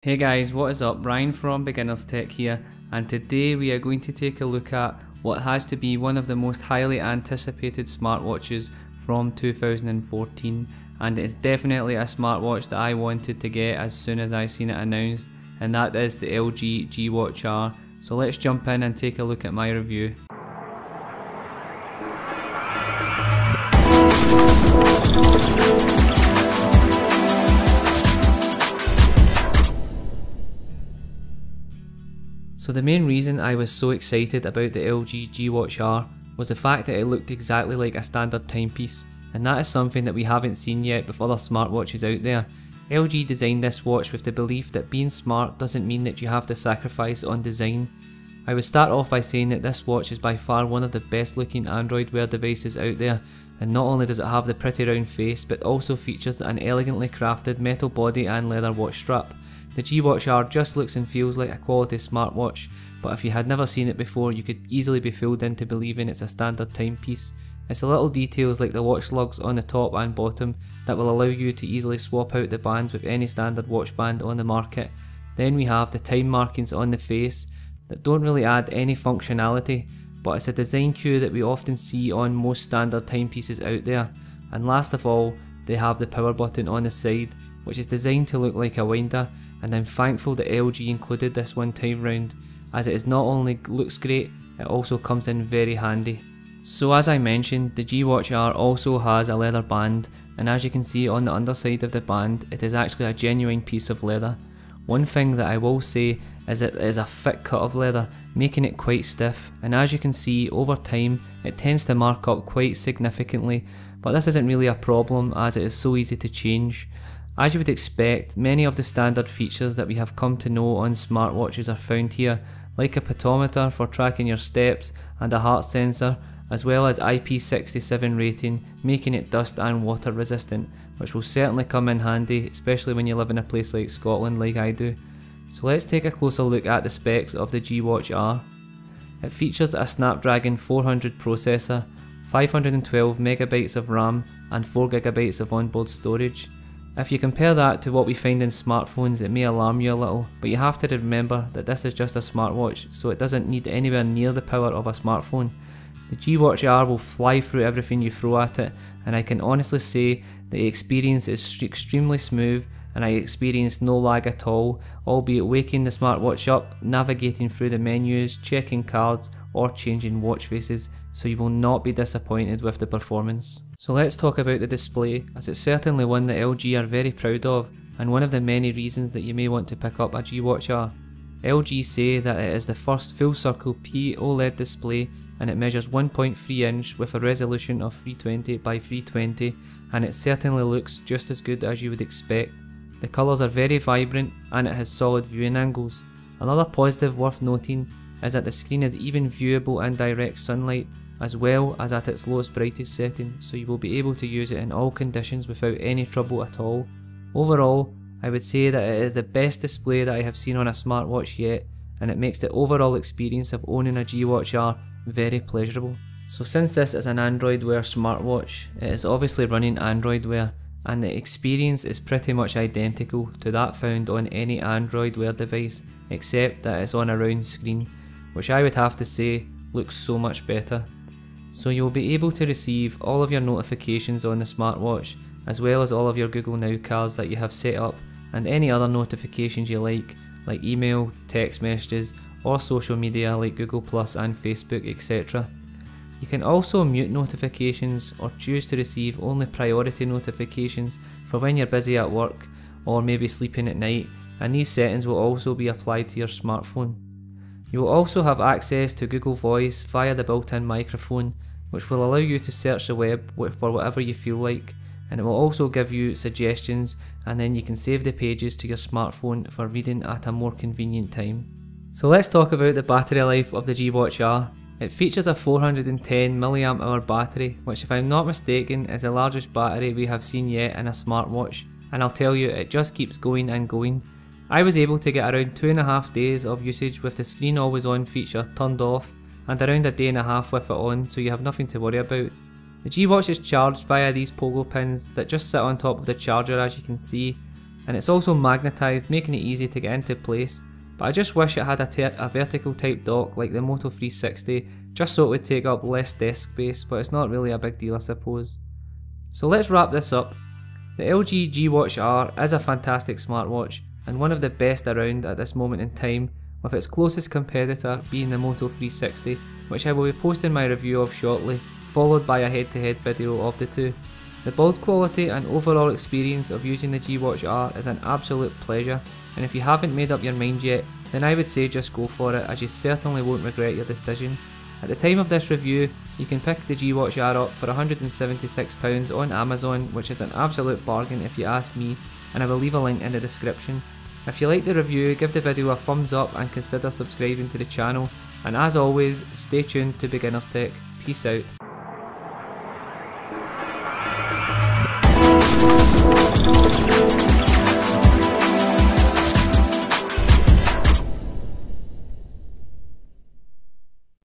Hey guys, what is up? Ryan from Beginners Tech here, and today we are going to take a look at what has to be one of the most highly anticipated smartwatches from 2014, and it's definitely a smartwatch that I wanted to get as soon as I seen it announced, and that is the LG G Watch R. So let's jump in and take a look at my review. So the main reason I was so excited about the LG G Watch R was the fact that it looked exactly like a standard timepiece, and that is something that we haven't seen yet with other smartwatches out there. LG designed this watch with the belief that being smart doesn't mean that you have to sacrifice on design. I would start off by saying that this watch is by far one of the best looking Android Wear devices out there, and not only does it have the pretty round face but also features an elegantly crafted metal body and leather watch strap. The G Watch R just looks and feels like a quality smartwatch, but if you had never seen it before you could easily be fooled into believing it's a standard timepiece. It's the little details like the watch lugs on the top and bottom that will allow you to easily swap out the bands with any standard watch band on the market. Then we have the time markings on the face that don't really add any functionality, but it's a design cue that we often see on most standard timepieces out there. And last of all, they have the power button on the side, which is designed to look like a winder, and I'm thankful that LG included this one time round, as it is not only looks great, it also comes in very handy. So as I mentioned, the G Watch R also has a leather band, and as you can see on the underside of the band, it is actually a genuine piece of leather. One thing that I will say is that it is a thick cut of leather, making it quite stiff, and as you can see over time it tends to mark up quite significantly, but this isn't really a problem as it is so easy to change. As you would expect, many of the standard features that we have come to know on smartwatches are found here, like a pedometer for tracking your steps and a heart sensor, as well as IP67 rating, making it dust and water resistant, which will certainly come in handy, especially when you live in a place like Scotland like I do. So let's take a closer look at the specs of the G Watch R. It features a Snapdragon 400 processor, 512MB of RAM and 4GB of onboard storage. If you compare that to what we find in smartphones, it may alarm you a little, but you have to remember that this is just a smartwatch, so it doesn't need anywhere near the power of a smartphone. The G Watch R will fly through everything you throw at it, and I can honestly say the experience is extremely smooth, and I experienced no lag at all, albeit waking the smartwatch up, navigating through the menus, checking cards or changing watch faces, so you will not be disappointed with the performance. So let's talk about the display, as it's certainly one that LG are very proud of, and one of the many reasons that you may want to pick up a G Watch R. LG say that it is the first full circle P OLED display, and it measures 1.3 inch with a resolution of 320 by 320, and it certainly looks just as good as you would expect. The colours are very vibrant and it has solid viewing angles. Another positive worth noting is that the screen is even viewable in direct sunlight, as well as at its lowest brightest setting, so you will be able to use it in all conditions without any trouble at all. Overall, I would say that it is the best display that I have seen on a smartwatch yet, and it makes the overall experience of owning a G Watch R very pleasurable. So since this is an Android Wear smartwatch, it is obviously running Android Wear, and the experience is pretty much identical to that found on any Android Wear device, except that it's on a round screen, which I would have to say looks so much better. So you'll be able to receive all of your notifications on the smartwatch, as well as all of your Google Now cards that you have set up, and any other notifications you like email, text messages, or social media like Google Plus and Facebook, etc. You can also mute notifications or choose to receive only priority notifications for when you're busy at work or maybe sleeping at night, and these settings will also be applied to your smartphone. You will also have access to Google Voice via the built-in microphone, which will allow you to search the web for whatever you feel like, and it will also give you suggestions, and then you can save the pages to your smartphone for reading at a more convenient time. So let's talk about the battery life of the G Watch R. It features a 410mAh battery, which if I'm not mistaken is the largest battery we have seen yet in a smartwatch, and I'll tell you, it just keeps going and going. I was able to get around 2.5 days of usage with the screen always on feature turned off, and around a day and a half with it on, so you have nothing to worry about. The G Watch is charged via these pogo pins that just sit on top of the charger, as you can see, and it's also magnetised, making it easy to get into place, but I just wish it had a vertical type dock like the Moto 360, just so it would take up less desk space, but it's not really a big deal I suppose. So let's wrap this up. The LG G Watch R is a fantastic smartwatch, and one of the best around at this moment in time, with its closest competitor being the Moto 360, which I will be posting my review of shortly, followed by a head-to-head video of the two. The build quality and overall experience of using the G Watch R is an absolute pleasure, and if you haven't made up your mind yet, then I would say just go for it, as you certainly won't regret your decision. At the time of this review, you can pick the G Watch R up for £176 on Amazon, which is an absolute bargain if you ask me, and I will leave a link in the description. If you liked the review, give the video a thumbs up and consider subscribing to the channel, and as always, stay tuned to Beginners Tech. Peace out.